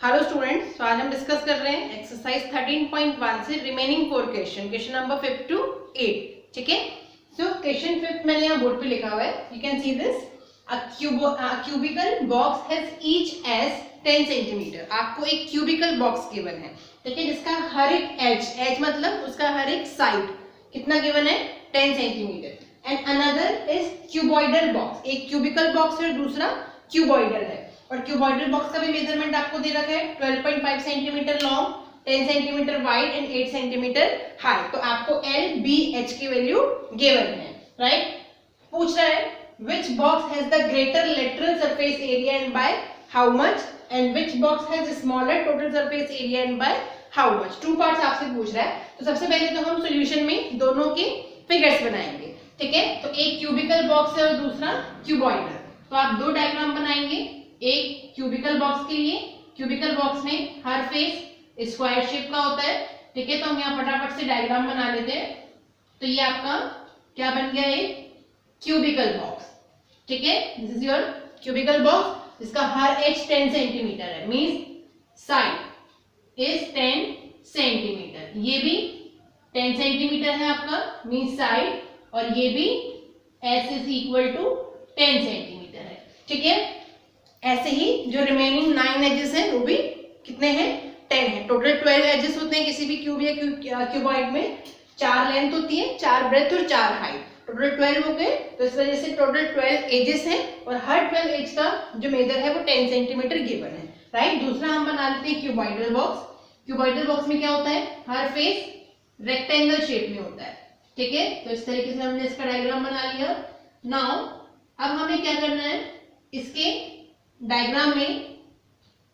Hello students, तो आज हम डिस्कस कर रहे हैं एक्सरसाइज 13.1 से रिमेनिंग 4 क्वेश्चन नंबर 5 to 8। ठीक है, सो क्वेश्चन 5 मैंने यहाँ बोर्ड पे लिखा हुआ है, you can see this. A cubical box has each edge 10 centimetre. आपको एक क्यूबिकल बॉक्स गिवन है, ठीक है, जिसका हर एक एज मतलब उसका हर एक साइड कितना गिवन है, 10 centimetre. And another is cuboidal box. एक क्यूबिकल बॉक्स है, दूसरा क्यूबॉइडल है। और क्यूबॉइडल बॉक्स का भी मेजरमेंट आपको दे रखा है, 12.5 centimetre long, 10 centimetre wide and 8 centimetre high. तो आपको एल बी एच की वैल्यू गिवन है, राइट। पूछ रहा है which box has the greater lateral surface area and by how much, and which box has smaller total surface area and by how much। Two parts आपसे पूछ रहा है। तो सबसे पहले तो हम सॉल्यूशन में दोनों के फिगर्स बनाएंगे, ठीक है। तो एक क्यूबिकल बॉक्स है और दूसरा क्यूबॉइडल। तो आप दो डायग्राम बनाएंगे, एक क्यूबिकल बॉक्स के लिए। क्यूबिकल बॉक्स में हर फेस स्क्वायर शेप का होता है, ठीक है। तो हम यहाँ फटाफट से डायग्राम बना लेते हैं। तो ये आपका क्या बन गया, एक क्यूबिकल बॉक्स, ठीक है। This is your cubical box जिसका हर एज 10 सेंटीमीटर है, मींस साइड इज 10 सेंटीमीटर। ये भी 10 सेंटीमीटर है आपका, मींस साइड, और ये भी S is equal to 10 centimetre है, ठीक है। ऐसे ही जो रिमेनिंग 9 एजेस हैं वो भी कितने हैं, 10 है। टोटल 12 एजेस होते हैं किसी भी क्यूब या क्यूबॉइड में। 4 लेंथ होती है, 4 ब्रेथ और 4 हाइट, टोटल 12 हो गए। तो इस वजह से टोटल 12 एजेस हैं और हर 12 एज का जो मेजर है वो 10 सेंटीमीटर गिवन है, राइट। दूसरा हम बना लेते हैं क्यूबॉइडल बॉक्स। क्यूबॉइडल बॉक्स में क्या होता है, हर फेस रेक्टेंगल शेप में होता है, ठीक है। तो इस तरीके से हमने इसका डायग्राम बना लिया। नाउ अब हमें क्या करना है, इसके डायग्राम में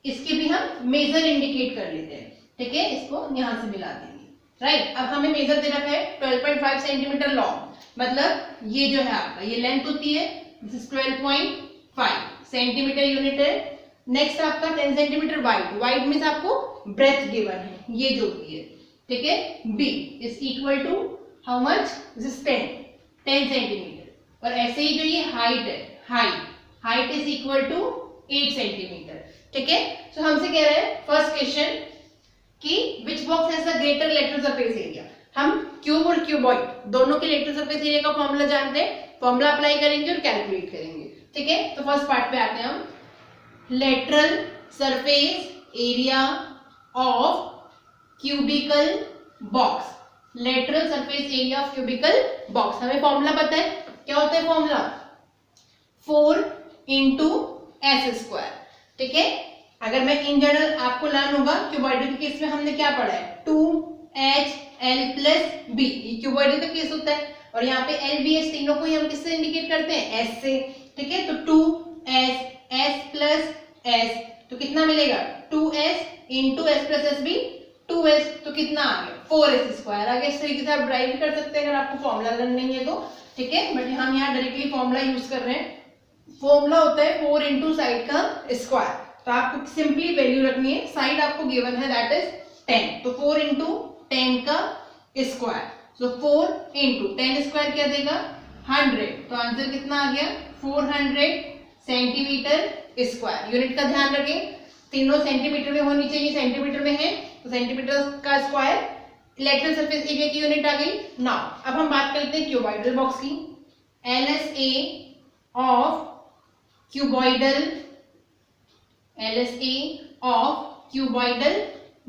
इसके भी हम मेजर इंडिकेट कर लेते हैं, ठीक है। इसको यहां से मिला देंगे, राइट। अब हमें मेजर दे रखा है 12.5 सेंटीमीटर लॉन्ग, मतलब ये जो है आपका ये लेंथ होती है, दिस इज 12.5 सेंटीमीटर यूनिट है। नेक्स्ट आपका 10 सेंटीमीटर वाइड, वाइड मींस आपको ब्रेथ गिवन है, ये जो होती है, ठीक है। B is equal to how much, this is 10 centimetre. और ऐसे ही जो ये हाइट है, height is equal to 8 centimetre, ठीक है। सो हमसे कह रहे हैं फर्स्ट क्वेश्चन कि which box has the greater lateral surface area. हम क्यूब और क्यूबॉइड दोनों के लेटरल सरफेस एरिया का फॉर्मूला जानते हैं, फॉर्मूला अप्लाई करेंगे और कैलकुलेट करेंगे, ठीक है। तो फर्स्ट पार्ट पे आते हैं हम। Lateral surface area of cubical box, lateral surface area of cubical box. हमें फॉर्मूला पता है, क्या होता है फॉर्मूला, 4 इंटू एस स्क्वायर, ठीक है। अगर मैं इन जनरल आपको लर्न होगा, क्यूबॉइडल के केस में हमने क्या पढ़ा है, 2h l plus B, cuboidal का केस होता है। और यहाँ पे एल बी एच तीनों को ही हम किससे इंडिकेट करते हैं, एस से, ठीक है। तो 2s प्लस एस, तो कितना मिलेगा, 2s into S plus S भी 2s, तो कितना आ गया 4s स्क्वायर आ गया। इस तरीके से आप ड्राइव कर सकते हैं अगर आपको फॉर्मूला लर्न नहीं है तो, ठीक है। बट हम यहाँ डायरेक्टली फॉर्मूला यूज कर रहे हैं। फॉर्मूला होता है 4 इंटू साइड का स्क्वायर। तो आपको सिंपली वैल्यू रखनी है, साइड आपको गिवन है दैट इज 10, तो 4 इंटू 10 का स्क्वायर। सो 4 इंटू 10 स्क्वायर क्या देगा, 100। तो आंसर कितना आ गया, 400 सेंटीमीटर स्क्वायर। यूनिट का ध्यान रखें, तीनों सेंटीमीटर में होनी चाहिए, सेंटीमीटर में है तो सेंटीमीटर का स्क्वायर। लेटरल सरफेस एरिया की यूनिट आ गई। नाउ अब हम बात करते हैं क्यूबॉइडल बॉक्स की। LSA of cuboidal, LSA of cuboidal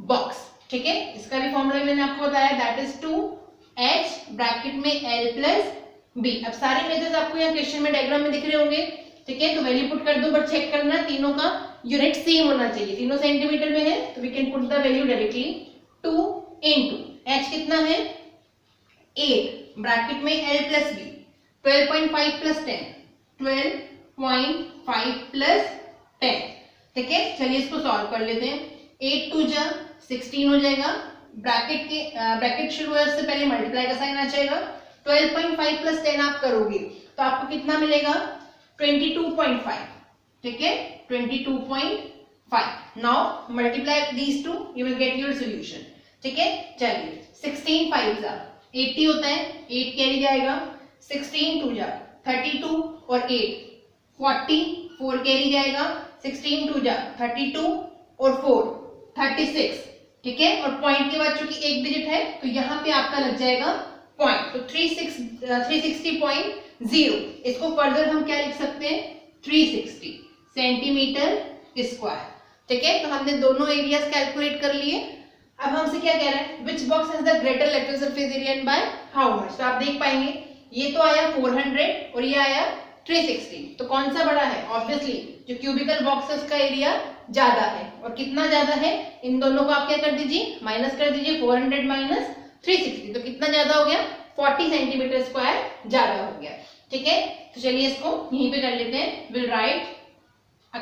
box, ठीक है। इसका भी फॉर्मूला मैंने आपको बताया, दैट इज 2h ब्रैकेट में l प्लस b। अब सारे मेजर्स आपको यहाँ क्वेश्चन में डायग्राम में दिख रहे होंगे, ठीक है। तो वैल्यू पुट कर दो, बट चेक करना तीनों का यूनिट सेम होना चाहिए। तीनों सेंटीमीटर में है तो we can put the value directly. 2 into h कितना है, 8 ब्रैकेट में l plus b, 12.5 plus 10, 12.5 plus 10, ठीक है। चलिए इसको सॉल्व कर लेते हैं। 8 2 जा 16 हो जाएगा, ब्रैकेट शुरू होने से पहले मल्टीप्लाई का साइन आ जाएगा। 12.5 प्लस 10 आप करोगे तो आपको कितना मिलेगा, 22.5, ठीक है, 22.5। Now multiply these two, you will get your solution, ठीक है। चलिए 16 5 जा 80 होता है, 8 कैरी जाएगा, 16 2 जा 32 और 8 40, 4 कैरी जाएगा, 16 2 जा 32, और 4 36, ठीक है। और पॉइंट के बाद चूंकि एक डिजिट है तो यहाँ पे आपका लग जाएगा पॉइंट, तो 360.0। इसको फर्दर हम क्या लिख सकते हैं 360 सेंटीमीटर स्क्वायर, ठीक है। तो हमने दोनों एरियाज कैलकुलेट कर लिए। अब हमसे क्या कह रहा है, which box has the greater electric surface area and by how much. तो आप देख पाएंगे ये तो आया 400 और ये आया 360, तो कौन सा बड़ा है, ऑब्वियसली जो क्यूबिकल बॉक्स है उसका एरिया ज्यादा है। और कितना ज्यादा है, इन दोनों को आप क्या कर दीजिए, माइनस कर दीजिए, 400 माइनस 360, तो कितना ज्यादा हो गया 40 सेंटीमीटर स्क्वायर ज्यादा हो गया, ठीक है। तो चलिए इसको यहीं पे कर लेते हैं। Will write a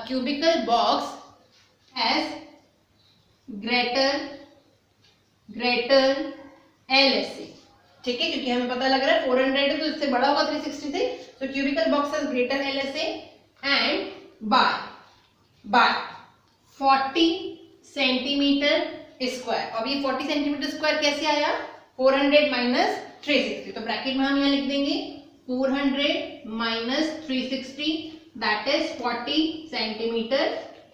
cubical box has greater LSA, ठीक है, क्योंकि हमें पता लग रहा है 400 है तो इससे बड़ा होगा 360 से, तो cubical box has greater LSA and by 40 centimetre square. अब ये 40 सेंटीमीटर स्क्वायर कैसे आया, 400 माइनस 360, तो ब्रैकेट में हम यहाँ लिख देंगे 400 minus 360 that is 40 centimetre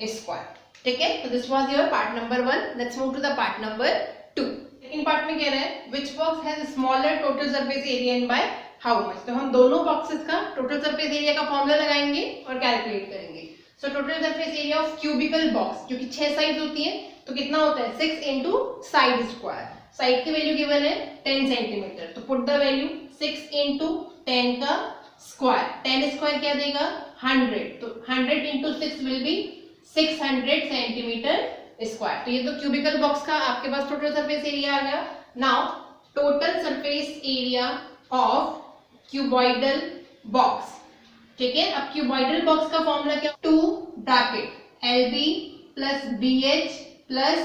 square, ठीक है। तो this was your part number 1। Let's move to the part number 2। Second part में कह रहे हैं which box has smaller total surface area and by how much. तो हम दोनों बॉक्सेस का टोटल सरफेस एरिया का फॉर्मूला लगाएंगे और कैलकुलेट करेंगे। So total surface area of cubical box, क्योंकि 6 साइड्स होती हैं तो कितना होता है 6 इंटू साइड स्क्वायर। साइड की वैल्यू गिवन है 10 सेंटीमीटर, तो पुट द वैल्यू 6 इंटू 10 का स्क्वायर। 10 स्क्वायर क्या देगा 100, तो 100 into 6 will be 600 centimetre square. तो ये तो क्यूबिकल बॉक्स का आपके पास टोटल सरफेस एरिया आ गया। Now total surface area of cuboidal box, ठीक है। अब क्यूबॉइडल बॉक्स का फॉर्मूला क्या, 2 bracket LB plus BH plus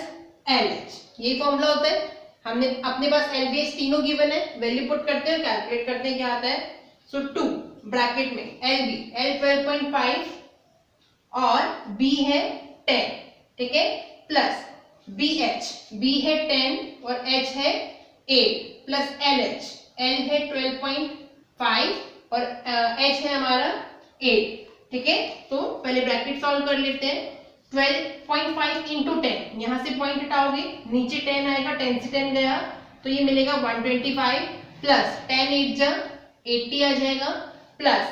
LH, यही फॉर्मूला होता है। हमने अपने पास LBH तीनों गिवन है, वैल्यू पुट करते हैं, कैलकुलेट करते हैं क्या आता है। सो 2 ब्रैकेट में LB L 12.5 और B है 10, ठीक है, प्लस BH B है 10 और H है 8 प्लस LH L है 12.5 और H है हमारा 8, ठीक है। तो पहले ब्रैकेट सॉल्व कर लेते हैं। 12.5 इंटू 10, यहाँ से पॉइंट हटाओगे नीचे 10 आएगा, 10 से 10 गया तो ये मिलेगा 125 प्लस 10 8 जा 80 आ जाएगा, प्लस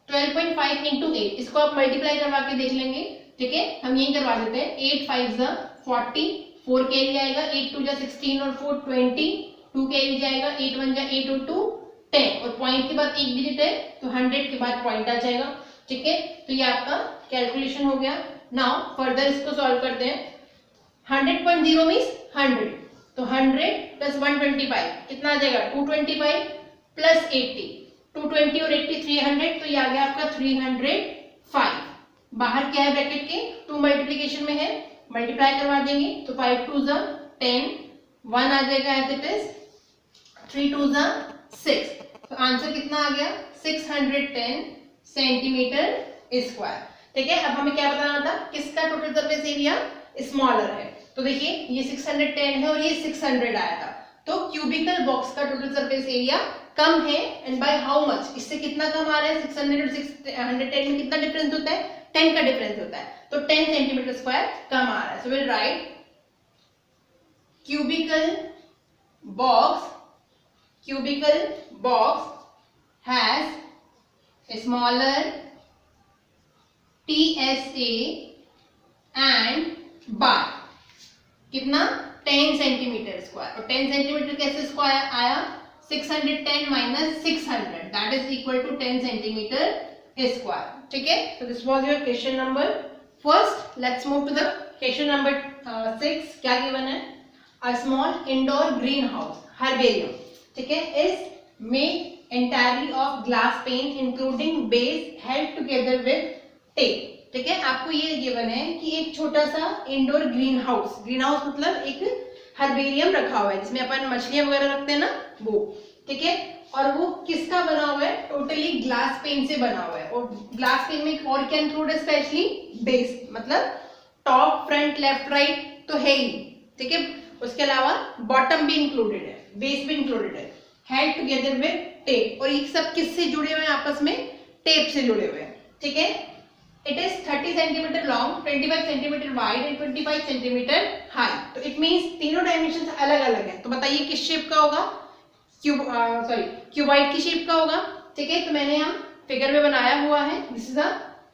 12.5 इंटू 8, इसको आप मल्टीप्लाई करवा के देख लेंगे, ठीक है। हम यही करवा देते हैं। 8 5 जा 40, 4 कैरी आएगा, 8 2 जा 16 और 4 20, 2 कैरी जाएगा, 8 1 जा 8 और 2 10, और पॉइंट के बाद एक डिजिट है तो 100 के बाद पॉइंट आ जाएगा, ठीक है। तो ये आपका कैलकुलेशन हो गया। नाउ फर्दर इसको सॉल्व करते हैं। 100.0 मींस 100, तो 100 प्लस 125 कितना आ जाएगा 225 प्लस 80, 220 और 80 300, तो ये आ गया आपका 305। बाहर क्या है ब्रैकेट के 2 मल्टीप्लिकेशन में है, मल्टीप्लाई करवा देंगे तो 5 2 जा 10, 1 आ जाएगा एज इट इज, 3 2 जा 6, तो आंसर कितना आ गया 610 सेंटीमीटर स्क्वायर, ठीक है। अब हमें क्या बताना था, किसका टोटल सरफेस एरिया स्मॉलर है। तो देखिए ये 610 है और ये 600 आया था, तो क्यूबिकल बॉक्स का टोटल सरफेस एरिया कम है एंड बाय हाउ मच, इससे कितना कम आ रहा है 600 और 610 में कितना डिफरेंस होता है 10 का डिफरेंस होता है, तो 10 सेंटीमीटर स्क्वायर कम आ रहा है। So will write cubicle box has smaller TSA and by कितना 10 सेंटीमीटर स्क्वायर, और 10 सेंटीमीटर कैसे स्क्वायर आया 610 minus 600 that is equal to 10 centimetre square, ठीक है। तो this was your question number first. Let's move to the question number 6। क्या given है, a small indoor green house herbarium, ठीक है, is made entirely of glass pane including base held together with tape, ठीक है। आपको ये given है कि एक छोटा सा इंडोर ग्रीन हाउस मतलब एक हर्बेरियम रखा हुआ है जिसमें अपन मछलियां वगैरह रखते हैं ना वो, ठीक है, और वो किसका बना हुआ है, टोटली ग्लास पेन से बना हुआ है। और ग्लास पेन में और क्या इंक्लूड है, स्पेशली बेस, मतलब टॉप फ्रंट लेफ्ट राइट तो है ही, ठीक है, उसके अलावा बॉटम भी इंक्लूडेड है, बेस भी इंक्लूडेड है, हेल्ड टुगेदर विद टेप। और ये सब किससे जुड़े हुए हैं आपस में, टेप से जुड़े हुए हैं, ठीक है। It is 30 centimetre long, 25 centimetre wide and 25 centimetre high. तो इट मींस तीनों डायमेंशन अलग अलग है। तो बताइए किस शेप का होगा, क्यूबॉइड की शेप का होगा, ठीक है। तो मैंने यहाँ फिगर में बनाया हुआ है, दिस इज अ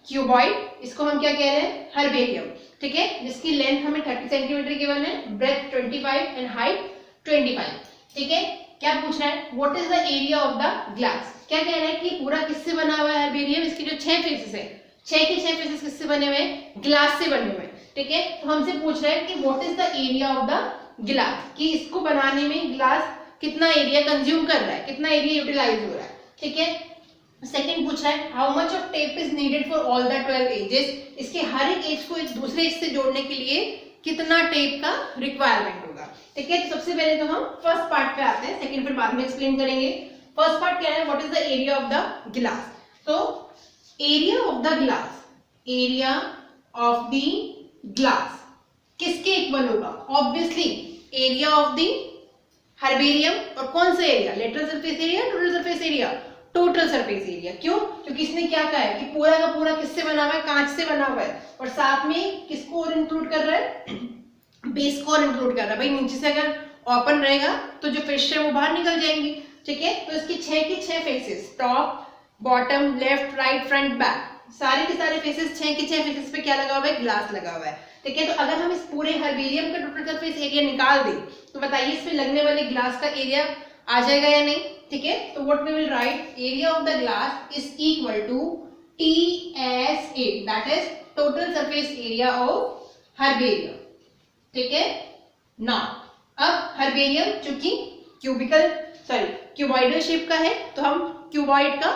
क्यूबॉइड, इसको हम क्या कह रहे हैं, हर्बेरियम, ठीक है, जिसकी लेंथ हमें 30 सेंटीमीटर गिवन है, ब्रेथ 25 एंड हाइट 25, ठीक है। क्या पूछ रहा है, what is the area of the glass, क्या कह रहा है कि पूरा किससे बना हुआ है हर्बेरियम, इसके जो 6 फेसेस है, 6 के 6 फेसेस किससे बने हुए हैं, ग्लास से बने हुए हैं, ठीक है। तो हमसे पूछ रहा है कि what is the area of the glass, कि इसको बनाने में ग्लास कितना एरिया कंज्यूम कर रहा है, कितना एरिया यूटिलाइज हो रहा है, ठीक है। सेकंड पूछ रहा है how much of tape is needed for all the 12 edges, इसके हर एक एज को एक दूसरे एज से जोड़ने के लिए कितना टेप का रिक्वायरमेंट होगा, ठीक है। तो सबसे पहले तो हम फर्स्ट पार्ट पे आते हैं, सेकंड फिर बाद में एक्सप्लेन करेंगे। फर्स्ट पार्ट क्या है, what is the area of the glass. तो area of the glass, area of the glass किसके इक्वल होगा, obviously area of the herbarium, और कौन सा area, lateral surface area, total surface area, total surface area. क्यों, क्योंकि इसने क्या कहा है कि पूरा का पूरा किससे बना हुआ है, कांच से बना हुआ है, और साथ में किसको और इंक्लूड कर रहा है, बेस को और इंक्लूड कर रहा है। भाई नीचे से अगर ओपन रहेगा तो जो फिश है वो बाहर निकल जाएंगी, ठीक है। तो इसकी 6 के 6 faces, top bottom left right front back, सारे के सारे फेसेस 6 के 6 फेसेस पे क्या लगा हुआ है, ग्लास लगा हुआ है, ठीक है। तो अगर हम इस पूरे हर्बेरियम का टोटल सरफेस एरिया निकाल दें तो बताइए इसमें लगने वाले ग्लास का एरिया आ जाएगा या नहीं, ठीक है। तो what we will write, area of the glass is equal to TSA, that is total surface area of herbarium, ठीक है। नाउ अब हर्बेरियम चूंकि क्यूबॉइडल शेप का है तो हम क्यूबॉइड का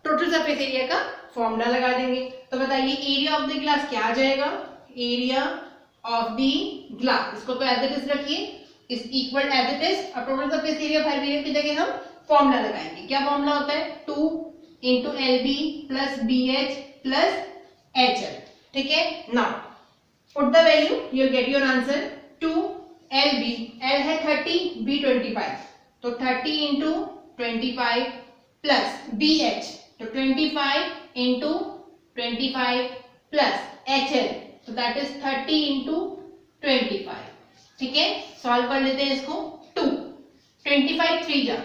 टोटल सरफेस एरिया का फॉर्मूला लगा देंगे। तो बताइए एरिया ऑफ द ग्लास क्या आ जाएगा, एरिया ऑफ द ग्लास, इसको तो एज इट इज रखिए, is equal as it is, अब total surface area of herbarium की जगह हम फॉर्मूला लगाएंगे। क्या फॉर्मूला होता है, 2 into LB plus BH plus HL, ठीक है। Now put the value, you will get your answer, 2 LB, L है 30, B 25, तो 30 into 25 plus BH, तो 25 into 25 plus HL, तो दैट इज 30 into 25, ठीक है। सॉल्व कर लेते हैं इसको, 2 25 3 जा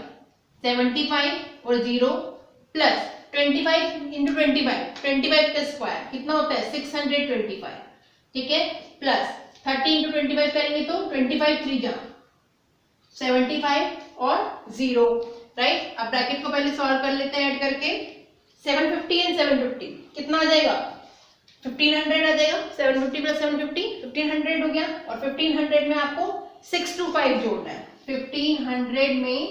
75 और 0 प्लस 25 into 25 का स्क्वायर कितना होता है 625, ठीक है, प्लस 30 into 25 करेंगे तो 25 3 जा 75 और 0, राइट। अब ब्रैकेट को पहले सॉल्व कर लेते हैं ऐड करके, 750 एंड 750 कितना आ जाएगा, 1500 आ जाएगा, 750 प्लस 750 1500 हो गया, और 1500 में आपको 625 जोड़ना है, 1500 में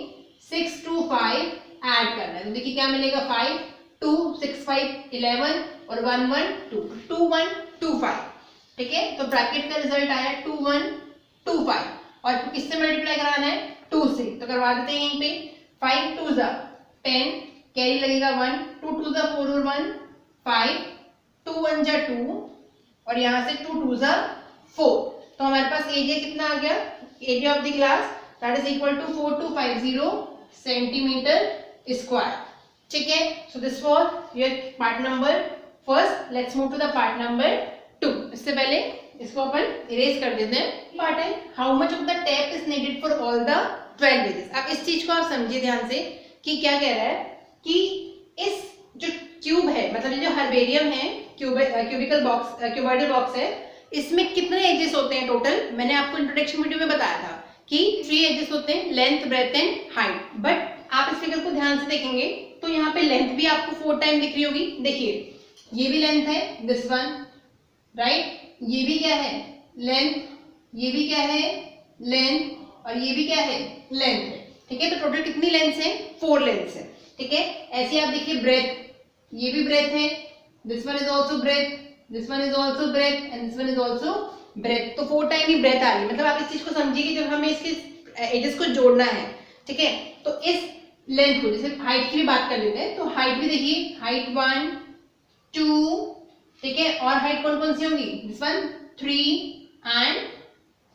625 ऐड करना है, तो देखिए क्या मिलेगा, 5 2 6 5 11 और 1 1 2 2125, ठीक है। तो ब्रैकेट का रिजल्ट आया 2125, और किससे मल्टीप्लाई कराना है, 2 से, तो करवा देते हैं यहीं पे, 5 2 जा 10, कैरी लगेगा 1, 2 2 जा 4 और 1 5, 2 1 जा 2, और यहाँ से 2 2 जा 4, तो हमारे पास एरिया कितना आ गया, area of the glass that is equal to 4250 centimetre square, ठीक है। So this was your part number first, let's move to the part number 2। इससे पहले इसको अपन इरेज कर देते हैं। पार्ट है how much of the tape is needed for all the 12 edges. अब इस चीज को आप समझिए ध्यान से कि क्या कह रहा है कि इस जो क्यूब है, मतलब जो हर्बेरियम है, क्यूबिकल बॉक्स, क्यूबॉइडल बॉक्स है, इसमें कितने एजेस होते हैं टोटल, मैंने आपको इंट्रोडक्शन वीडियो में बताया था कि 3 एजेस होते हैं, length breadth and height. But आप इस फिगर को ध्यान से देखेंगे तो यहाँ पे लेंथ भी आपको 4 टाइम दिख रही होगी, देखिए ये भी लेंथ है, दिस वन, राइट, ये भी क्या है लेंथ, ये भी क्या है लेंथ, और ये भी क्या है लेंथ है, ठीक है। तो टोटल कितनी लेंथ है, 4 लेंथ है, ठीक है। ऐसे आप देखिए ब्रेथ, ये भी ब्रेथ है, this one is also breadth, this one is also breadth and this one is also breadth, तो 4 टाइम ही ब्रेथ आ रही है। मतलब आप इस चीज को समझिए कि जब हमें इसके एजेस को जोड़ना है, ठीक है, तो इस लेंथ को, जैसे हाइट की भी बात कर लेते हैं, तो हाइट भी देखिए, हाइट 1 2, ठीक है, और हाइट कौन कौन सी होंगी, दिस वन 3 एंड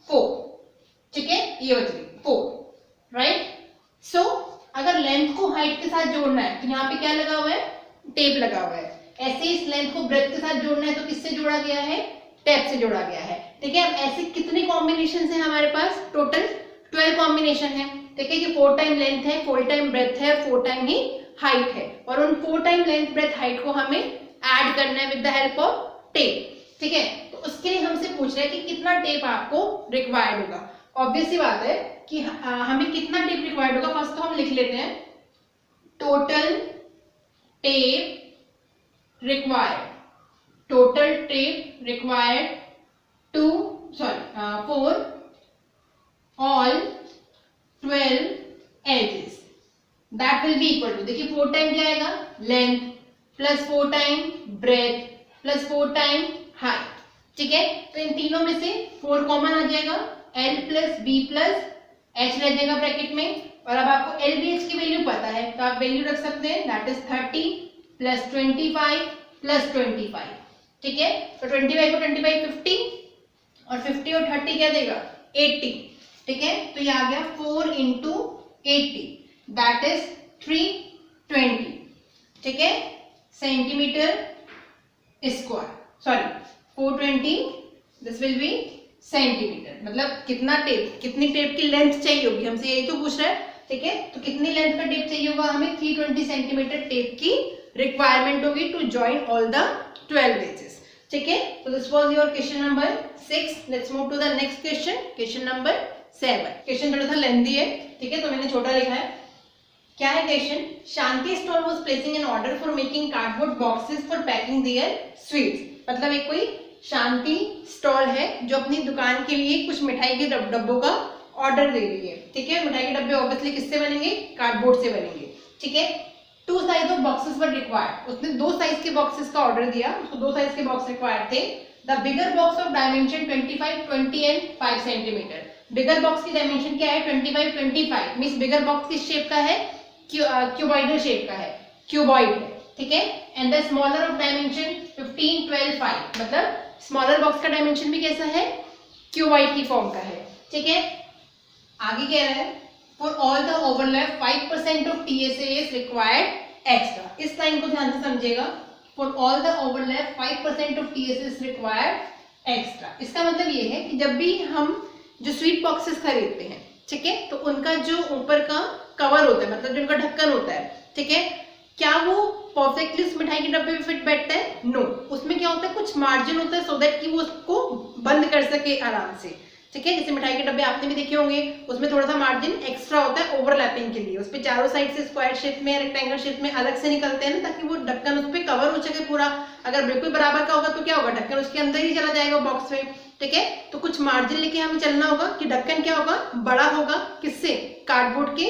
4, ठीक है, ये बच गई 4, राइट। सो अगर लेंथ को हाइट के साथ जोड़ना है तो यहाँ पे क्या लगा हुआ है टेप लगा हुआ है। ऐसे इस लेंथ को ब्रेथ के साथ जोड़ना है तो किससे जोड़ा गया है, टेप से जोड़ा गया है। ठीक है, अब ऐसे कितने कॉम्बिनेशन है हमारे पास, टोटल 12 कॉम्बिनेशन है। ठीक है, ये 4 टाइम लेंथ है, 4 टाइम ब्रेथ है, 4 टाइम ही हाइट है, और उन 4 टाइम लेंथ ब्रेथ हाइट को हमें ऐड करना है with the help of tape. ठीक है, तो उसके लिए हमसे पूछ रहा है कि कितना टेप आपको रिक्वायर्ड होगा। ऑब्वियस सी बात है कि हमें कितना टेप रिक्वायर्ड होगा। फर्स्ट तो हम लिख लेते हैं total tape required, total tape required for all 12 edges, that will be equal to, देखिए 4 टाइम क्या आएगा, length plus 4 time breadth plus 4 time height. ठीक है, तो इन तीनों में से 4 कॉमन आ जाएगा, L plus B plus H रह जाएगा ब्रैकेट में, और अब आपको L B H की वैल्यू पता है तो आप वैल्यू रख सकते हैं, दैट इज 30 प्लस 25 प्लस 25। ठीक है, तो 25 को 25 50, और 50 और 30 क्या देगा, 80। ठीक है, तो ये आ गया 4 इंटू 80, दैट इज 320। ठीक है, centimetre square, sorry 420, this will be centimetre. मतलब कितना टेप, कितनी टेप की लेंथ चाहिए होगी, हमसे यही तो पूछ रहा है। ठीक है, तो कितनी लेंथ का टेप चाहिए होगा हमें, 320 सेंटीमीटर टेप की रिक्वायरमेंट होगी to join all the 12 edges. ठीक है, तो this was your question number 6। Let's move to the next question, question number 7। Question थोड़ा सा लेंथी है, ठीक है, तो मैंने छोटा लिखा है। क्या है question, Shanti stall was placing an order for making cardboard boxes for packing their sweets. मतलब एक कोई शांति स्टॉल है जो अपनी दुकान के लिए कुछ मिठाई के डब्बों का ऑर्डर दे रही है। ठीक है, मिठाई के डब्बे ऑब्वियसली किससे बनेंगे, कार्डबोर्ड से बनेंगे। ठीक है, 2 size of boxes were required, उसने 2 साइज के बॉक्सेस का ऑर्डर दिया, उसको 2 साइज के बॉक्स रिक्वायर्ड थे। The bigger box of dimension 25, 20 and 5 centimetre. Bigger box की डायमेंशन क्या है, 25, 25 मींस बिगर बॉक्स किस शेप का है, क्यूबॉइडल शेप का है, क्यूबॉइड है। ठीक है, and the smaller of dimension 15, 12, 5, मतलब स्मॉलर बॉक्स का डायमेंशन भी कैसा है, क्यूबॉइड की फॉर्म का है। ठीक है, आगे कह रहा है for all the overlap 5% of TSA is required extra। इस लाइन को ध्यान से समझिएगा, for all the overlap 5% of TSA is required extra। इसका मतलब ये है कि जब भी हम जो स्वीट बॉक्सेस खरीदते हैं, ठीक है, तो उनका जो ऊपर का कवर होता है, मतलब जो उनका ढक्कन होता है, ठीक है, क्या वो परफेक्टली उस मिठाई के डब्बे में फिट बैठता है, नो, उसमें क्या होता है, कुछ मार्जिन होता है सो दैट कि वो उसको बंद कर सके आराम से। ठीक है, जैसे मिठाई के डब्बे आपने भी देखे होंगे, उसमें थोड़ा सा मार्जिन एक्स्ट्रा होता है ओवरलैपिंग के लिए, उस पे चारों साइड से स्क्वायर शेप में, रेक्टेंगल शेप में अलग से निकलते हैं ना, ताकि वो ढक्कन उस पे कवर हो सके पूरा। अगर बिल्कुल बराबर का होगा तो क्या होगा, ढक्कन उसके अंदर ही चला जाएगा बॉक्स में। ठीक है, तो कुछ मार्जिन लेके हमें चलना होगा कि ढक्कन क्या होगा, बड़ा होगा, किससे, कार्डबोर्ड के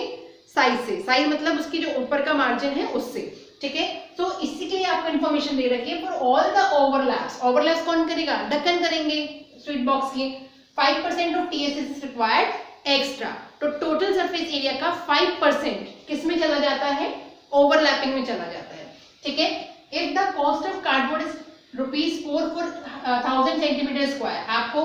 साइज से। साइज मतलब उसकी जो ऊपर का मार्जिन है उससे। ठीक है, तो इसी के लिए आपको इन्फॉर्मेशन दे रखी है for all the overlaps. Overlaps कौन करेगा, ढक्कन करेंगे स्वीट बॉक्स के। 5% of TSA is required extra, तो टोटल सरफेस एरिया का 5% किस में चला जाता है, ओवरलैपिंग में चला जाता है। ठीक है, if the cost of cardboard is ₹4 for 1000 centimetre square, आपको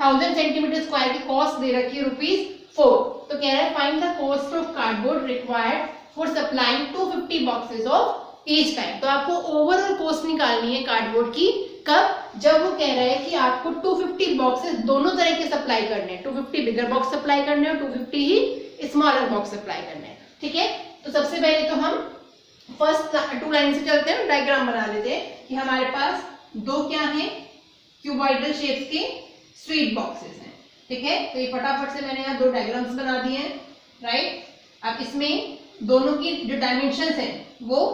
1000 सेंटीमीटर स्क्वायर की कॉस्ट दे रखी है ₹4, तो कह रहा है find the cost of cardboard required for supplying 250 boxes of each time. तो आपको ओवरऑल कॉस्ट निकालनी है कार्डबोर्ड की, कब, जब वो कह रहा है कि आपको 250 बॉक्सेस दोनों तरह के सप्लाई करने हैं, 250 बिगर बॉक्स सप्लाई करने हैं और 250 ही स्मॉलर बॉक्स सप्लाई करने हैं। ठीक है, तो सबसे पहले तो हम फर्स्ट 2 लाइन से चलते हैं, डायग्राम बना लेते हैं कि हमारे पास 2 क्या हैं, क्यूबॉइडल शेप्स के स्वीट बॉक्सेस हैं। ठीक है, तो ये फटाफट से मैंने यहाँ 2 डायग्राम्स बना दिए हैं, राइट। अब इसमें दोनों की जो डायमेंशंस हैं वो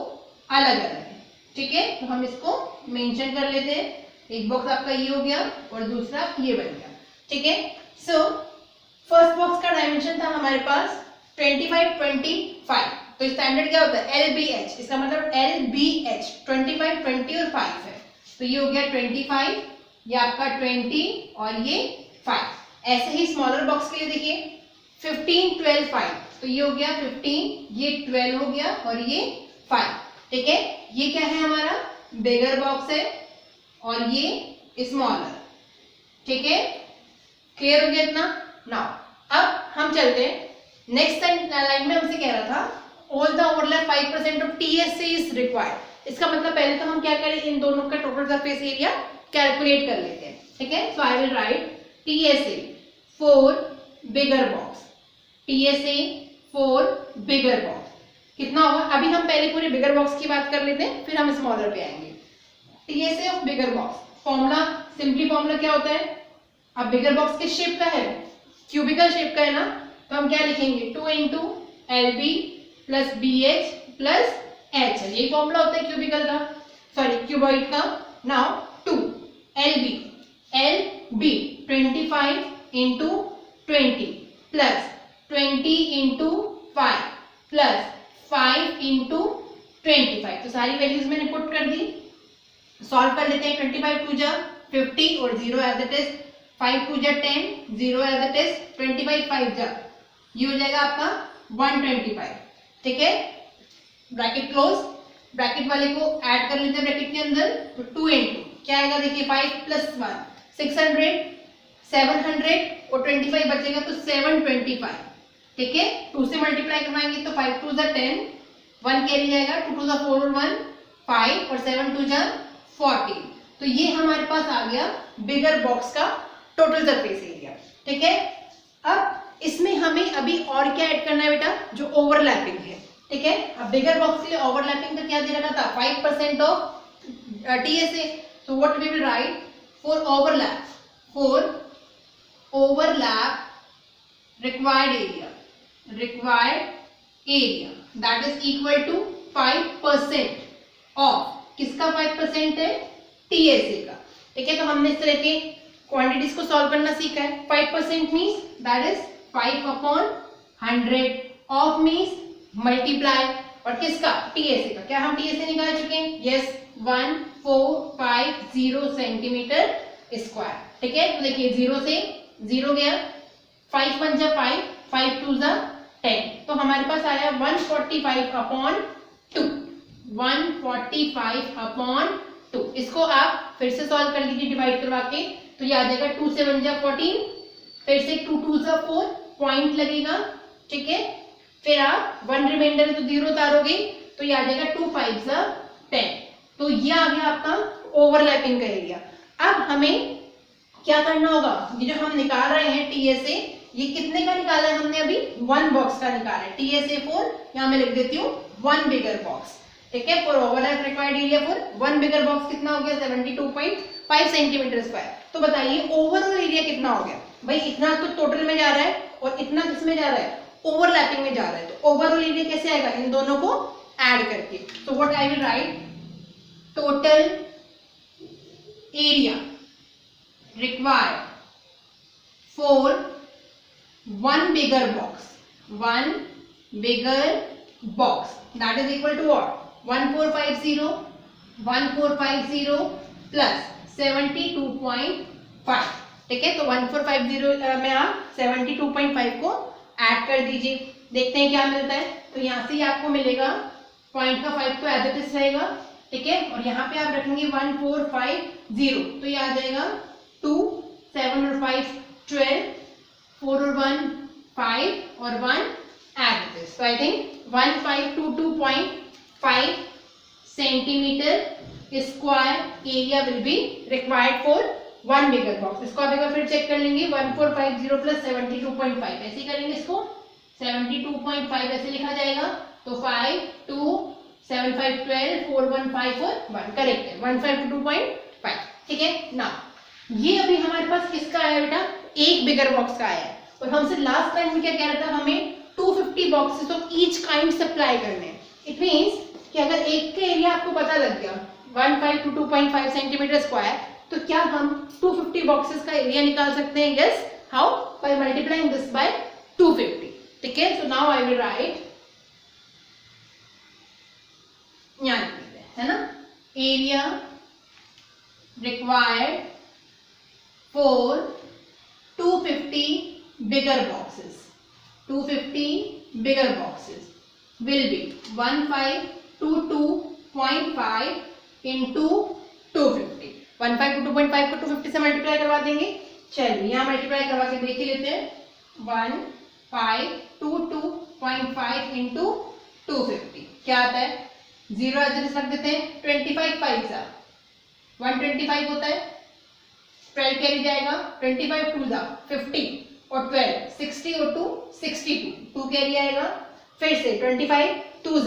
अलग अलग है। ठीक है, तो हम इसको मेंशन कर लेते हैं, एक बॉक्स आपका ये हो गया और दूसरा ये बन गया। ठीक है, सो फर्स्ट बॉक्स का डायमेंशन था हमारे पास 25, 25, तो स्टैंडर्ड क्या होता है, LBH, इसका मतलब LBH 25, 20 और 5 है, तो ये हो गया 25, ये आपका 20 और ये 5। ऐसे ही स्मॉलर बॉक्स के लिए देखिए 15, 12, 5, तो ये हो गया 15, ये 12 हो गया और ये 5। ठीक है, ये क्या है हमारा बिगर बॉक्स है और ये स्मॉलर। ठीक है, क्लियर हो गया इतना। नाउ अब हम चलते हैं नेक्स्ट लाइन में, हमसे कह रहा था all the overlap 5% of TSA is required. इसका मतलब पहले तो हम क्या करें, इन दोनों का टोटल सरफेस एरिया कैलकुलेट कर लेते हैं, ठीक है। So I will write TSA for bigger box, TSA for bigger box कितना होगा, अभी हम पहले पूरे बिगर बॉक्स की बात कर लेते हैं, फिर हम स्मॉलर पे आएंगे। TSA of bigger box formula, simply formula क्या होता है, अब बिगर बॉक्स किस शेप का है, क्यूबिकल शेप का है ना, तो हम क्या लिखेंगे 2 into LB plus BH plus H, यही फॉर्मूला होता है क्यूबिकल का, सॉरी क्यूबॉइड का। Now 2 LB 25 into 20 plus 20 into 5 plus 5 into 25, तो सारी वैल्यूज मैंने पुट कर दी। सॉल्व कर लेते हैं, 25 टू जा 50 और 0 एज इट इज, 5 टू जा 10, 0 एज इट इज, 25 5 जा, ये हो जाएगा आपका 125, ठीक है। ब्रैकेट क्लोज, ब्रैकेट वाले को ऐड कर लेते हैं ब्रैकेट के अंदर, तो 2 into क्या आएगा देखिए 5 प्लस 1 600, 700 और 25 बचेगा तो 725, ठीक है। 2 से मल्टीप्लाई करवाएंगे तो 5 टू जा 10, 1 कैरी जाएगा, 2 टू जा 4 और 1 5 और 7 टू जा 40, तो ये हमारे पास आ गया बिगर बॉक्स का टोटल सरफेस एरिया, ठीक है। अब इसमें हमें अभी और क्या ऐड करना है बेटा, जो ओवरलैपिंग है, ठीक है। अब बिगर बॉक्स के लिए ओवरलैपिंग का क्या दे रखा था, 5% of TSA, so what we will write for overlap required area that is equal to 5% of, किसका 5% है, TSA का, ठीक है। तो हमने इस तरह के क्वांटिटीज को सॉल्व करना सीखा है। 5% means that is 5/100 of means multiply, और किसका, TSA का, क्या हम TSA निकाल चुके हैं, यस 1450 सेंटीमीटर स्क्वायर, ठीक है। तो देखिए 0 से 0 गया, 5 1 जा 5, 5 2 जा 10, तो हमारे पास आया 145/2, 145/2। इसको आप फिर से सॉल्व कर लीजिए डिवाइड करवा के, तो ये आ जाएगा 2 से 1 जा 14, फिर से 2 2 जा 4 पॉइंट लगेगा, ठीक है। फिर आप 1 रिमाइंडर है तो 0 उतारोगे, तो ये आ जाएगा 2 5 जा 10, तो ये आ गया आपका ओवरलैपिंग का एरिया। अब हमें क्या करना होगा, ये जो हम निकाल रहे हैं TSA, ये कितने का निकाला है हमने अभी, 1 बॉक्स का निकाला है, TSA फॉर, यहाँ मैं लिख देती हूँ 1 बिगर बॉक्स, ठीक है। For overlap required area for 1 bigger box कितना हो गया, 72.5 सेंटीमीटर स्क्वायर। तो बताइए ओवरऑल एरिया कितना हो गया, भाई इतना तो टोटल में जा रहा है और इतना किसमें जा रहा है, ओवरलैपिंग में जा रहा है, तो ओवरऑल एरिया कैसे आएगा, इन दोनों को ऐड करके। तो what I will right, total area required for 1 bigger box that is equal to what, 1450 plus 72.5, ठीक है। तो 1450 में आप 72.5 को ऐड कर दीजिए, देखते हैं क्या मिलता है। तो यहाँ से आपको मिलेगा पॉइंट का 5 तो एज इट इज रहेगा, ठीक है, और यहाँ पे आप रखेंगे 1450, तो ये आ जाएगा 2 7 और 5 12, 4 और 1 5 और 1 एज इट इज। तो I think 1522.5 centimetre square area will be required for 1 bigger box. इसको आप एक बार फिर चेक कर लेंगे, 1450 प्लस 72.5 ऐसे करेंगे, इसको 72.5 ऐसे लिखा जाएगा, तो 5 2 7 5 12 4 1 5 और 1 करेक्ट है, 1522.5, ठीक है ना। ये अभी हमारे पास किसका आया बेटा, एक बिगर बॉक्स का आया है, और हमसे लास्ट टाइम में क्या कह रहा था, हमें 250 boxes of each kind supply करने हैं। इट मींस कि अगर एक का एरिया आपको पता लग गया 1522.5 सेंटीमीटर स्क्वायर, तो क्या हम 250 बॉक्सेस का एरिया निकाल सकते हैं, yes, how, by multiplying this by 250, ठीक है। So now I will right, यहाँ लिखते हैं, है ना, area required for 250 bigger boxes will be 1522.5 into 250, 1522.5 को 250 से मल्टीप्लाई करवा देंगे, चलिए यहाँ मल्टीप्लाई करवा के देख ही लेते हैं, 1522.5 into 250 क्या आता है, 0 एज रख देते हैं। 25 5 125 होता है, 12 कैरी जाएगा, 25 2 50 और 12 60 और 2 62, 2 कैरी आएगा। फिर से 25 2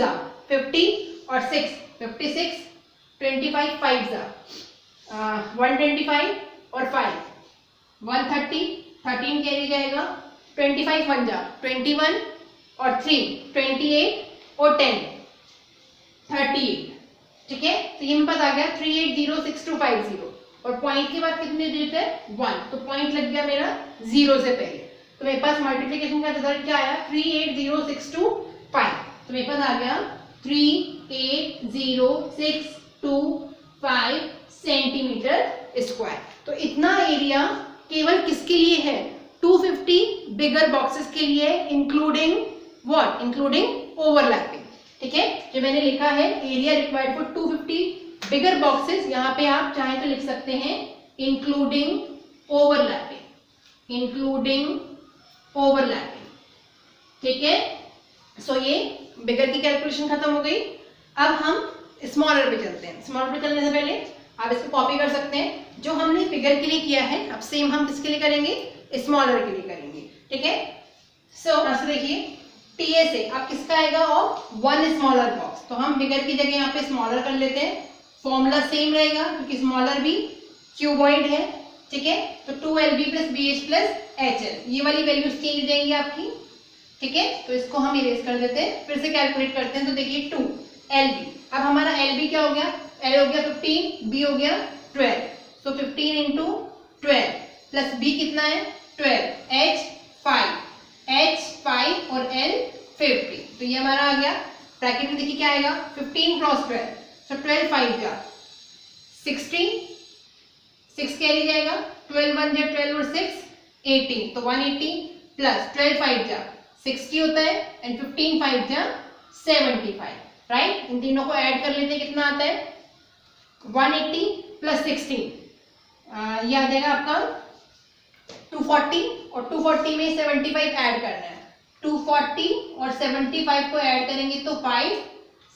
50 और 6 56, 25 5 125 और 5 130, 13 कैरी जाएगा, 25 1 21 और 3 28 और 10 38, ठीक है। तो ये मेरे पास आ गया 380650 और पॉइंट के बाद कितने डिजिट है 1, तो पॉइंट लग गया मेरा 0 से पहले। तो मेरे पास मल्टीप्लिकेशन का रिजल्ट क्या आया 380625, तो मेरे पास आ गया 38065 सेंटीमीटर स्क्वायर। तो इतना एरिया केवल किसके लिए है 250 बिगर बॉक्सेस के लिए, इंक्लूडिंग व्हाट, इंक्लूडिंग ओवरलैपिंग, ठीक है। जो मैंने लिखा है area required for 250 bigger boxes, यहाँ पे आप चाहें तो लिख सकते हैं इंक्लूडिंग ओवरलैपिंग, इंक्लूडिंग ओवरलैपिंग, ठीक है। सो ये बिगर की कैलकुलेशन खत्म हो गई। अब हम स्मॉलर पे चलते हैं। स्मॉलर पे चलने से पहले आप इसको कॉपी कर सकते हैं, जो हमने बिगर के लिए किया है अब सेम हम किसके लिए करेंगे, स्मॉलर के लिए करेंगे, ठीक है। सो ऐसे देखिए टीए से अब किसका आएगा और 1 स्मॉलर बॉक्स, तो हम बिगर की जगह यहाँ पे स्मॉलर कर लेते हैं। फॉर्मूला सेम रहेगा क्योंकि स्मॉलर भी क्यूबॉइड है, ठीक है। तो 2LB + BH + HL, ये वाली वैल्यूज चेंज हो जाएंगी आपकी, ठीक है। तो इसको हम इरेज कर देते हैं, फिर से कैलकुलेट करते हैं। तो देखिए 2LB, अब हमारा LB क्या हो गया, L हो गया 15, B हो गया 12, सो 15 × 12 प्लस B कितना है 12, H5 और L 50, तो ये हमारा आ गया। ब्रैकेट में देखिए क्या आएगा 15 × 12, तो 12 5 60, 6 कैरी जाएगा, 12 1 12 और 6 18, तो 180 प्लस 12 5 60 होता है एंड 15 5 75, राइट। इन तीनों को ऐड कर लेते हैं, कितना आता है 180 + 16, ये आ जाएगा आपका 240, और 240 में 75 ऐड करना है। 240 और 75 को ऐड करेंगे तो 5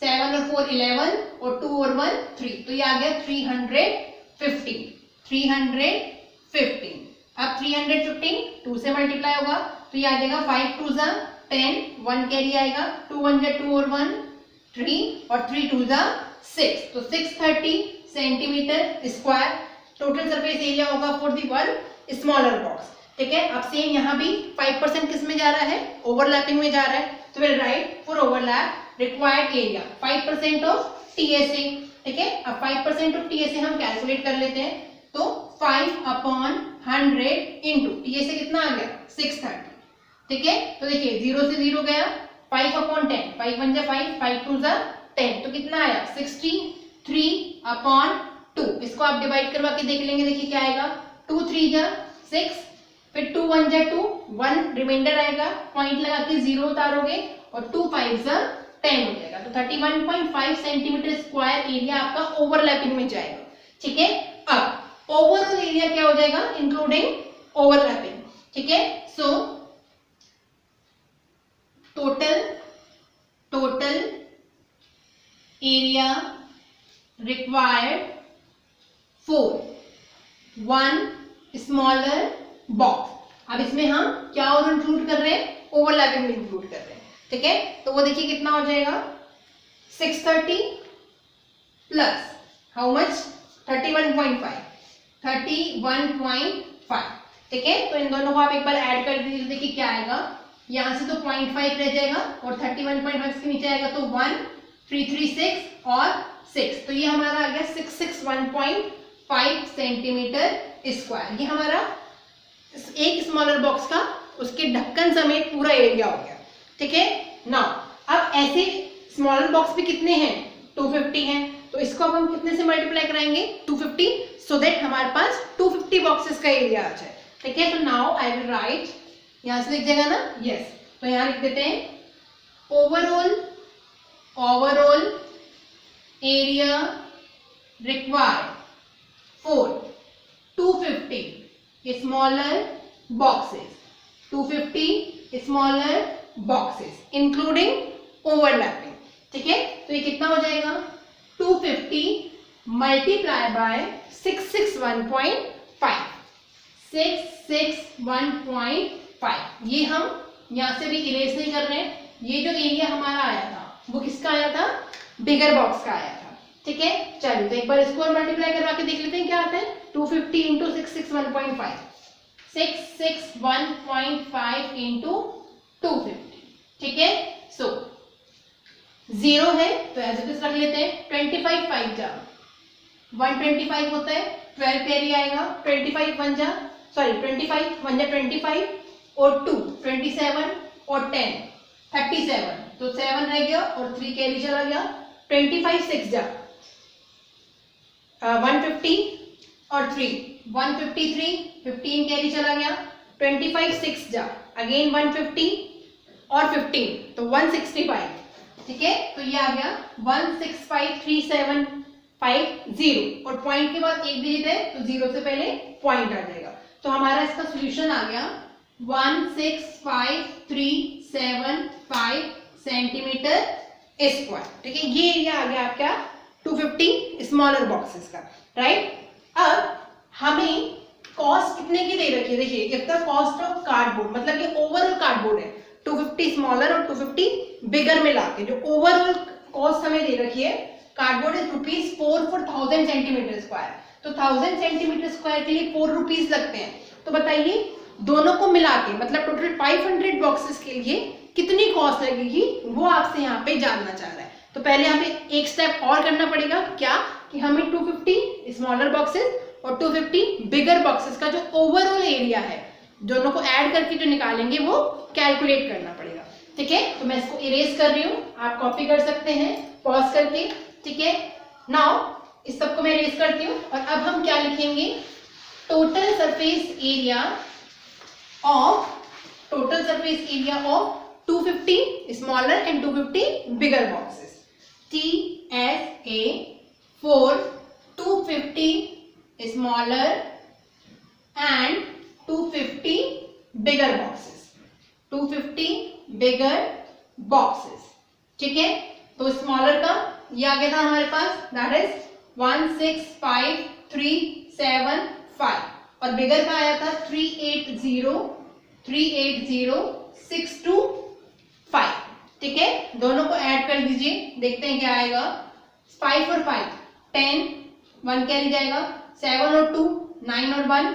7 और 4 11 और 2 और 1 3, तो ये आ गया 315, 315। अब 315 2 से मल्टीप्लाई होगा तो ये आ जाएगा 5 2 10, 1 कैरी आएगा, 2 1 2 और 1 3 और 3 2 6, तो 630 centimetre square total surface area होगा फॉर द 1 स्मॉलर बॉक्स, ठीक है। अब सेम यहाँ भी 5% किस में जा रहा है, ओवरलैपिंग में जा रहा है, तो will write for overlap required area 5% of TSA, ठीक है। अब 5% ऑफ TSA हम कैलकुलेट कर लेते हैं, तो 5/100 इंटू TSA कितना आ गया 630, ठीक है। तो देखिए 0 से 0 गया, 5/10, 5 1 5, 5 2 10, तो कितना आया 63/2। इसको आप डिवाइड करवा के देख लेंगे, देखिए क्या आएगा 2 3 6, फिर 2 1 2, 1 रिमाइंडर आएगा, पॉइंट लगा के 0 उतारोगे और 2 5 10 हो जाएगा, तो 31.5 सेंटीमीटर स्क्वायर एरिया आपका ओवरलैपिंग में जाएगा, ठीक है। अब ओवरऑल एरिया क्या हो जाएगा इंक्लूडिंग ओवरलैपिंग, ठीक है। So total area required for 1 smaller box, अब इसमें हम क्या और इंक्लूड कर रहे हैं, ओवरलैपिंग में इंक्लूड कर रहे हैं, ठीक है। तो वो देखिए कितना हो जाएगा 630 प्लस हाउ मच 31.5, ठीक है। तो इन दोनों को आप एक बार ऐड कर दीजिए, देखिए क्या आएगा, यहाँ से तो 0.5 रह जाएगा और 31.5 के नीचे आएगा तो 1 3 3 6 और 6, तो ये हमारा आ गया 661.5 सेंटीमीटर स्क्वायर। ये हमारा एक स्मॉलर बॉक्स का उसके ढक्कन समेत पूरा एरिया हो गया, ठीक है। नाउ अब ऐसे स्मॉलर बॉक्स भी कितने हैं 250 हैं, तो इसको अब हम कितने से मल्टीप्लाई कराएंगे 250, सो दैट हमारे पास 250 बॉक्सेस का एरिया आ जाए, ठीक है। तो नाउ आई विल राइट, यहां से लिख जाएगा ना, यस, तो यहां लिख देते हैं overall area required for 250 smaller boxes, 250 smaller boxes including overlapping, ठीक है, तो ये कितना हो जाएगा 250 मल्टीप्लाई बाय 661.5, 661.5। ये हम यहाँ से भी इरेज नहीं कर रहे हैं। ये जो एरिया हमारा आया था वो किसका आया था, बिगर बॉक्स का आया था। ठीक है, चलिए तो एक बार इसको और मल्टीप्लाई करवा के देख लेते हैं क्या आता है। 250 इंटू 661.5, 661.5 इंटू 250। ठीक है, सो 0 है तो एज इट इज रख लेते हैं। 25 5 जा 125 होता है, 12 कैरी आएगा। 25 1 जा 25 1 जा 25 और 2 27 और 10 37, तो 7 रह गया और 3 कैरी चला गया। 25 6 जा 150 और 3 153, 15 कैरी चला गया। 25 6 जा अगेन 150 और 15, तो 165। ठीक है, तो ये आ गया 1653750 और पॉइंट के बाद एक डिजिट है तो 0 से पहले पॉइंट आ जाएगा। तो हमारा इसका सॉल्यूशन आ गया 165,375 सेंटीमीटर स्क्वायर। ठीक है, ये एरिया आ गया आपका 250 स्मॉलर बॉक्सेस का, राइट। अब हमें कॉस्ट कितने की दे रखी है, देखिए if the cost of cardboard, मतलब ये ओवरऑल कार्डबोर्ड है 250 स्मॉलर और 250 बिगर मिला के जो ओवरऑल कॉस्ट हमें दे रखी है cardboard is ₹4 for 1000 centimetre square. तो 1000 सेंटीमीटर स्क्वायर के लिए ₹4 लगते हैं। तो बताइए दोनों को मिला के मतलब टोटल 500 बॉक्सेस के लिए कितनी कॉस्ट लगेगी, वो आपसे यहाँ पे जानना चाह रहा है। तो पहले हमें एक स्टेप और करना पड़ेगा, क्या कि हमें 250 स्मॉलर बॉक्सेस और 250 बिगर बॉक्सेस का जो ओवरऑल एरिया है दोनों को ऐड करके जो निकालेंगे वो कैलकुलेट करना पड़ेगा। ठीक है, तो मैं इसको इरेज कर रही हूँ, आप कॉपी कर सकते हैं पॉज करके। ठीक है, नाउ इस सबको मैं इरेज करती हूँ और अब हम क्या लिखेंगे, total surface area of 250 smaller and 250 bigger boxes, TSA for 250 smaller and 250 bigger boxes, 250 bigger boxes। ठीक है, तो स्मॉलर का ये आ गया था हमारे पास, दैट इज 165,375 और बिगर का आया था 380,625। ठीक है, दोनों को ऐड कर दीजिए, देखते हैं क्या आएगा। 5 और 5 10, 1 कैरी जाएगा। 7 और 2 9 और 1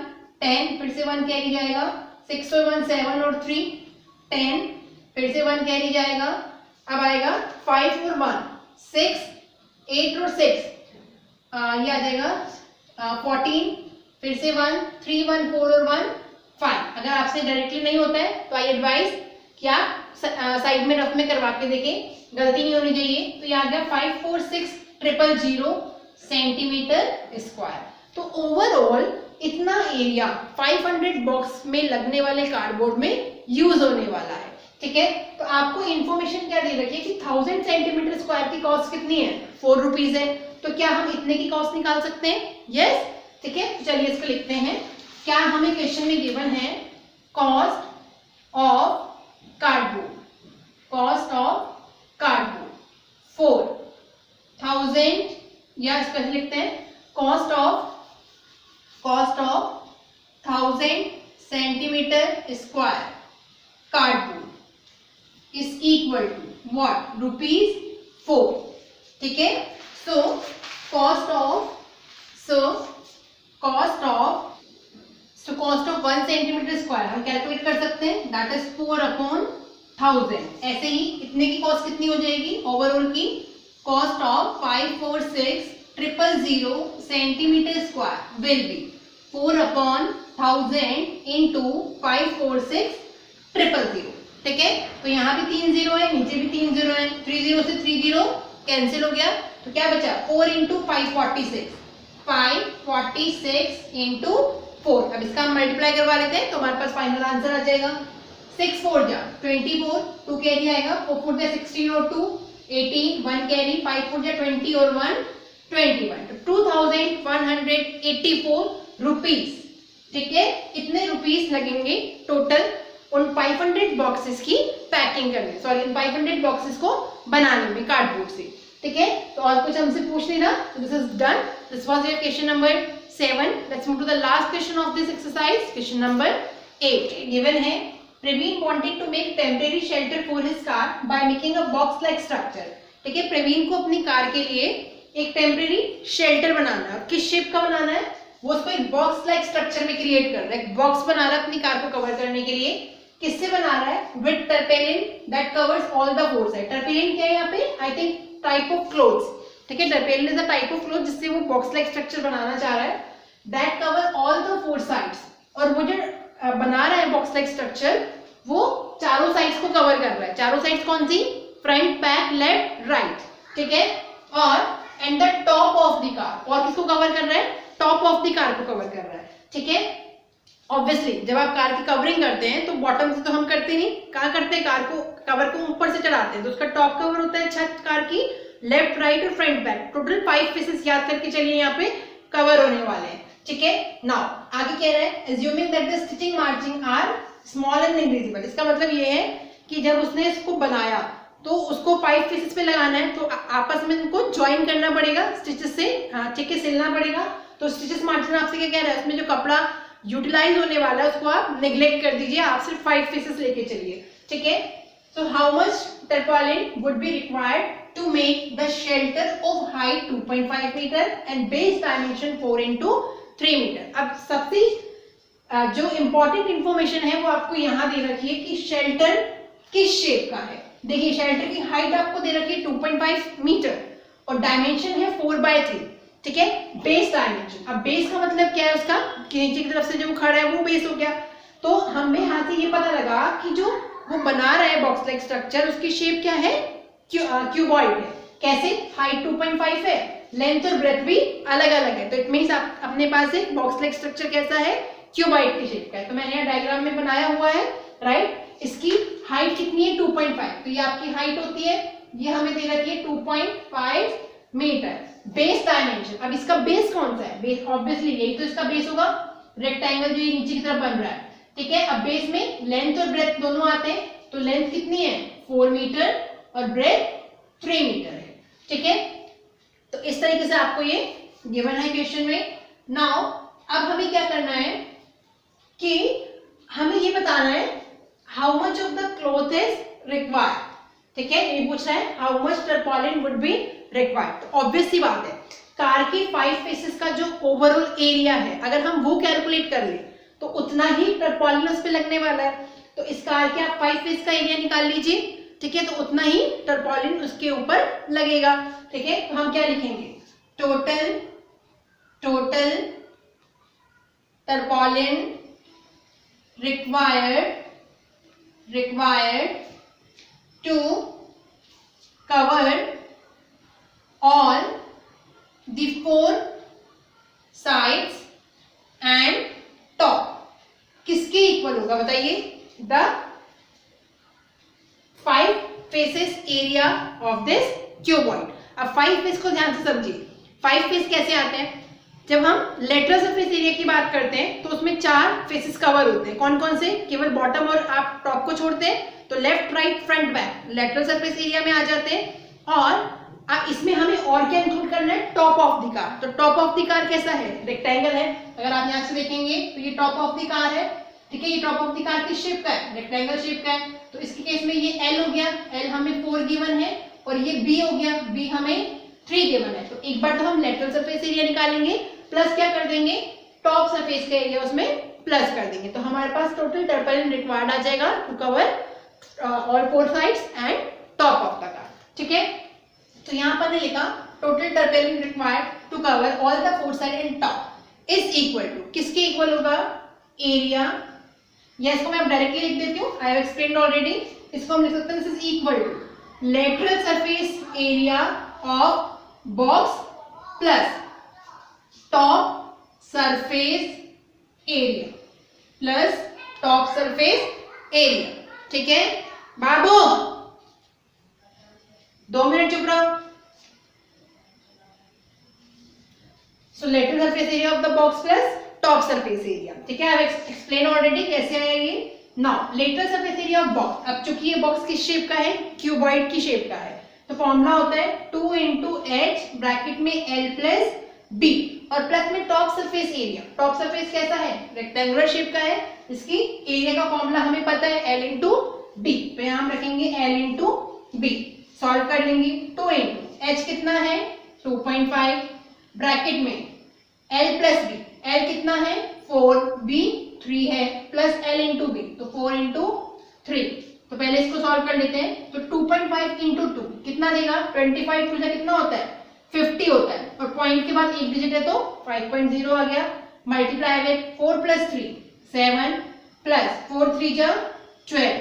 10, फिर से 1 कैरी जाएगा। 6 और 1 7 और 3 10, फिर से 1 कैरी जाएगा। अब आएगा 5 और 1 6, 8 और 6 ये आ जाएगा 14, फिर से 1 3 1 4 और 1 5। अगर आपसे डायरेक्टली नहीं होता है तो आई एडवाइज कि आप साइड में रफ में करवा के देखें, गलती नहीं होनी चाहिए। तो ये आ गया 546,000 सेंटीमीटर स्क्वायर। तो ओवरऑल इतना एरिया 500 बॉक्स में लगने वाले कार्डबोर्ड में यूज होने वाला है। ठीक है, तो आपको इन्फॉर्मेशन क्या दे रखी है कि 1000 सेंटीमीटर स्क्वायर की कॉस्ट कितनी है, ₹4 है। तो क्या हम इतने की कॉस्ट निकाल सकते हैं, यस। ठीक है, तो चलिए इसको लिखते हैं। क्या हमें क्वेश्चन में गिवन है, cost of cardboard, cost of cardboard 4000, या इसको लिखते हैं cost of 1000 centimetre square cardboard is equal to what, ₹4। ठीक है, so cost of 1 centimetre square हम कैलकुलेट कर सकते हैं, दैट इज 4/1000। ऐसे ही इतने की कॉस्ट कितनी हो जाएगी, ओवरऑल की cost of 546,000 centimetre square will be 4/1000 into 546,000। ठीक है, तो यहाँ भी 3 0 है, नीचे भी 3 0 है, 3 0 से 3 0 कैंसिल हो गया। तो क्या बचा, 4 इंटू 546, 546 इंटू 4। अब इसका हम मल्टीप्लाई करवा लेते हैं तो हमारे पास फाइनल आंसर आ जाएगा। 6 4 जा 24, 2 कैरी आएगा। 4 4 जा 16 और 2 18, 1 कैरी। 5 4 जा 20 और 1 21, तो 2184 रुपीस। ठीक है, इतने रुपीस लगेंगे टोटल उन 500 बॉक्सेस की पैकिंग करने, सॉरी इन 500 बॉक्सेस को बनाने में कार्डबोर्ड से, ठीक है। तो और कुछ हमसे पूछ नहीं रहा, this is done, this was your question number 7. Let's move to the last question of this exercise, question number 8. Given है Praveen wanted to make temporary shelter for his car by making a box like structure, ठीक है। प्रवीण को अपनी car के लिए एक temporary shelter बनाना है, किस शेप का बनाना है, वो उसको एक बॉक्स लाइक स्ट्रक्चर में क्रिएट कर रहा है, एक बॉक्स बना रहा है अपनी कार को कवर करने के लिए। किससे बना रहा है, with tarpaulin that covers all the four side. Tarpaulin क्या है यहाँ पे, I think type of clothes, ठीक है। Tarpaulin is a type of cloth जिससे वो बॉक्स लाइक स्ट्रक्चर बनाना चाह रहा है, that cover all the four sides. और वो जो बना रहा है बॉक्स लाइक स्ट्रक्चर, वो चारों साइड्स को कवर कर रहा है। चारों साइड्स कौन सी, फ्रंट, बैक, लेफ्ट, राइट, ठीक है। और and the top of the car, और किसको कवर कर रहा है, टॉप ऑफ द कार को कवर कर रहा है, ठीक है। ऑब्वियसली जब आप कार की कवरिंग करते हैं तो बॉटम से तो हम करते नहीं, कहाँ करते हैं, कार को कवर को ऊपर से चढ़ाते हैं, तो उसका टॉप कवर होता है छत कार की, लेफ्ट, राइट और फ्रंट, बैक, टोटल 5 पीसेस याद करके चलिए यहाँ पे कवर होने वाले हैं, ठीक है। नाउ आगे कह रहा है assuming that the stitching margin are small and negligible, इसका मतलब ये है कि जब उसने इसको बनाया तो उसको 5 पीसेस पे लगाना है, तो आपस में इनको ज्वाइन करना पड़ेगा स्टिचेस से, ठीक है, सिलना पड़ेगा। तो स्टिचेस मार्जिन आपसे क्या कह रहा है, उसमें जो कपड़ा यूटिलाइज होने वाला है उसको आप नेग्लेक्ट कर दीजिए, आप सिर्फ 5 पीसेस लेके चलिए, ठीक है। So how much tarpaulin would be required to make the shelter of height 2.5 metre and base dimension 4x3 metre. अब सबसे जो इंपॉर्टेंट इंफॉर्मेशन है वो आपको यहाँ दे रखी है कि शेल्टर किस शेप का है। देखिए शेल्टर की हाइट आपको दे रखी है 2.5 मीटर और डायमेंशन है 4/3, ठीक है। बेस डायमेंशन, अब बेस का मतलब क्या है उसका, कि नीचे की तरफ से जो खड़ा है वो बेस हो गया। तो हमें यहाँ से ये पता लगा कि जो वो बना रहा है बॉक्स लाइक स्ट्रक्चर, उसकी शेप क्या है, क्यूबॉइड है। कैसे, हाइट 2.5 है, लेंथ और ब्रेथ भी अलग अलग है, तो इट मींस आप अपने पास एक बॉक्स लाइक स्ट्रक्चर कैसा है, क्यूबॉइड की शेप का है। तो मैंने यहाँ डायग्राम में बनाया हुआ है, राइट। इसकी हाइट कितनी है, 2.5, तो ये आपकी हाइट होती है, ये हमें दे रखी है 2.5 मीटर। बेस डायमेंशन, अब इसका बेस कौन सा है, बेस ऑब्वियसली यही तो इसका बेस होगा, रेक्टेंगल जो ये नीचे की तरफ बन रहा है, ठीक है। अब बेस में लेंथ और ब्रेथ दोनों आते हैं, तो लेंथ कितनी है 4 मीटर और ब्रेथ 3 मीटर है, ठीक है। तो इस तरीके से आपको ये गिवन है क्वेश्चन में। नाउ अब हमें क्या करना है कि हमें ये बताना है how much of the cloth is required, ठीक है। ये पूछ रहा है how much tarpaulin would be required. तो ऑब्वियस सी बात है, कार के 5 पीसेस का जो ओवरऑल एरिया है अगर हम वो कैलकुलेट कर ले तो उतना ही टर्पॉलिन उस पे लगने वाला है। तो इस कार के आप 5 पीस का एरिया निकाल लीजिए, ठीक है, तो उतना ही टर्पॉलिन उसके ऊपर लगेगा, ठीक है। तो हम क्या लिखेंगे, total टर्पॉलिन required to cover all the 4 sides and top, किसके इक्वल होगा बताइए, the 5 faces area of this cuboid. अब 5 फेस को ध्यान से समझिए, 5 फेस कैसे आते हैं, जब हम लेटरल सरफेस एरिया की बात करते हैं तो उसमें 4 फेसेस कवर होते हैं, कौन कौन से, केवल बॉटम और आप टॉप को छोड़ते हैं तो left, right, front, back lateral surface area में आ जाते हैं। और अब इसमें हमें और क्या इंक्लूड करना है, टॉप ऑफ द कार। तो टॉप ऑफ द कार कैसा है, रेक्टेंगल है, अगर आप यहाँ से देखेंगे तो ये टॉप ऑफ द कार है, ठीक है। ये टॉप ऑफ द कार किस शेप का है, रेक्टेंगल शेप का है। तो इसके केस में ये एल हो गया, एल हमें 4 गिवन है, और ये बी हो गया, बी हमें 3 गिवन है। तो एक बार तो हम लेटरल सरफेस एरिया निकालेंगे, प्लस क्या कर देंगे, टॉप सरफेस का एरिया उसमें प्लस कर देंगे, तो हमारे पास टोटल टर्पॉलिन रिक्वायर्ड आ जाएगा to cover all 4 sides and top of the car, ठीक है। तो यहाँ पर ने लिखा total tarpaulin required to cover all the 4 side and top is equal to, किसके इक्वल होगा, एरिया, या इसको मैं डायरेक्टली लिख देती हूँ, आई हैव एक्सप्लेन्ड ऑलरेडी। इसको हम लिख सकते हैं this is equal to lateral surface area of box plus top surface area plus top surface area, ठीक है। बाबू 2 मिनट चुप रहो। So lateral surface area of the box plus top surface area, ठीक है। आई एक्सप्लेन ऑलरेडी कैसे आया ये, now lateral surface area of box, अब चूंकि ये बॉक्स किस शेप का है, क्यूबॉइड की शेप का है, तो फॉर्मूला होता है 2 into h ब्रैकेट में l प्लस b और प्लस में top surface area. Top surface कैसा है, रेक्टेंगुलर शेप का है, इसकी एरिया का फॉर्मूला हमें पता है l into b, तो यहाँ हम रखेंगे l into b, सॉल्व कर लेंगे। 2 into h कितना है 2.5 ब्रैकेट में l प्लस b, l कितना है 4, b 3 है प्लस l into b, तो 4 into 3, तो पहले इसको सॉल्व कर लेते हैं। तो 2.5 into 2 कितना देगा, 25 टू कितना होता है 50 होता है, और पॉइंट के बाद एक डिजिट है तो 5.0 आ गया, मल्टीप्लाई विद 4 प्लस 3 7 प्लस 4 3 जा 12,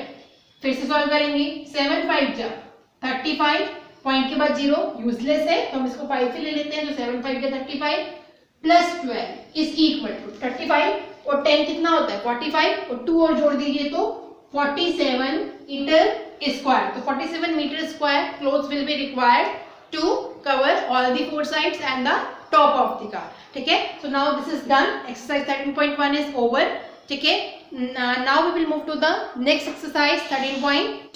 फिर से सॉल्व करेंगे 7 5 जा 35, पॉइंट के बाद 0 यूजलेस है तो हम इसको 5 से ले लेते हैं, तो 7 5 का 35 प्लस 12 इज इक्वल टू 35 और 10 कितना होता है 45 और 2 और जोड़ दीजिए तो 47 मीटर स्क्वायर, तो 47 metre square clothes will be required to cover all the 4 sides and the top of the car, ठीक है। So now this is done, exercise 13.1 is over, ठीक है। Now we will move to the next exercise 13.2।